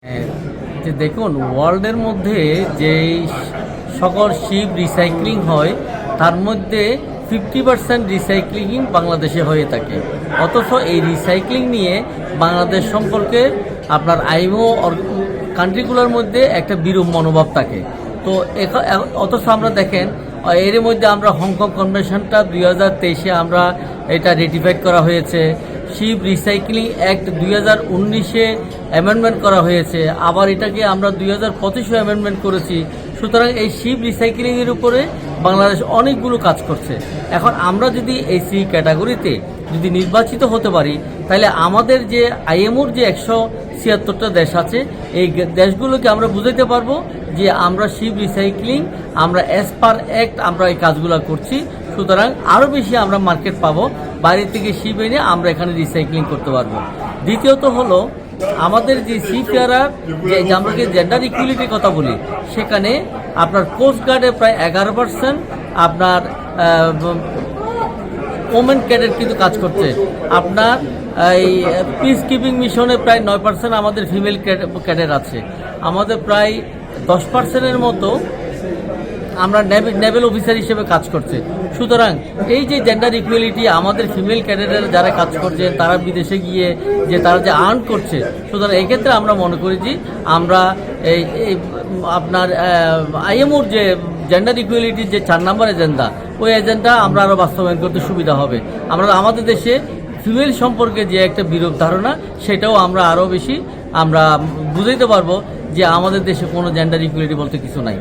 হ্যাঁ, যে দেখুন ওয়ার্ল্ডের মধ্যে যেই সকল শিপ রিসাইক্লিং হয় তার মধ্যে 50% রিসাইক্লিং বাংলাদেশে হয়ে থাকে। অথচ এই রিসাইক্লিং নিয়ে বাংলাদেশ সম্পর্কে আপনার আইএমও কান্ট্রিগুলোর মধ্যে একটা বিরূপ মনোভাব থাকে। তো অথচ আমরা দেখেন এর মধ্যে আমরা হংকং কনভেনশনটা 2023-এ আমরা এটা রেটিফাইড করা হয়েছে। শিপ রিসাইক্লিং অ্যাক্ট 2019-এ অ্যামেন্ডমেন্ট করা হয়েছে, আবার এটাকে আমরা 2025-এ অ্যামেন্ডমেন্ট করেছি। সুতরাং এই শিপ রিসাইক্লিংয়ের উপরে বাংলাদেশ অনেকগুলো কাজ করছে। এখন আমরা যদি এই সি ক্যাটাগরিতে যদি নির্বাচিত হতে পারি, তাহলে আমাদের যে আইএমওর যে 176টা দেশ আছে, এই দেশগুলোকে আমরা বুঝাইতে পারবো যে আমরা শিপ রিসাইক্লিং আমরা অ্যাজ পার অ্যাক্ট আমরা এই কাজগুলো করছি। সুতরাং আরও বেশি আমরা মার্কেট পাবো, বাইরে থেকে শিপ এনে আমরা এখানে রিসাইক্লিং করতে পারবো। দ্বিতীয়ত হলো আমাদের যে সিফেয়ারার যে আমরা যে জেন্ডার ইকুয়ালিটির কথা বলি, সেখানে আপনার কোস্টগার্ডে প্রায় 11% আপনার ওমেন ক্যাডেট কিন্তু কাজ করছে। আপনার এই পিস কিপিং মিশনে প্রায় 9% আমাদের ফিমেল ক্যাডেট আছে। আমাদের প্রায় 10%-এর মতো আমরা নেভেল অফিসার হিসেবে কাজ করছে। সুতরাং এই যে জেন্ডার ইকুয়ালিটি আমাদের ফিমেল ক্যাডেটের যারা কাজ করছে, তারা বিদেশে গিয়ে যে তারা যে আর্ন করছে, সুতরাং এক্ষেত্রে আমরা মনে করি যে আমরা এই আপনার আইএমওর যে জেন্ডার ইকুয়ালিটির যে 4 নম্বর এজেন্ডা, ওই এজেন্ডা আমরা আরও বাস্তবায়ন করতে সুবিধা হবে। আমরা আমাদের দেশে ফিমেল সম্পর্কে যে একটা বিরূপ ধারণা, সেটাও আমরা আরও বেশি আমরা বুঝাইতে পারবো যে আমাদের দেশে কোনো জেন্ডার ইকুয়ালিটি বলতে কিছু নাই।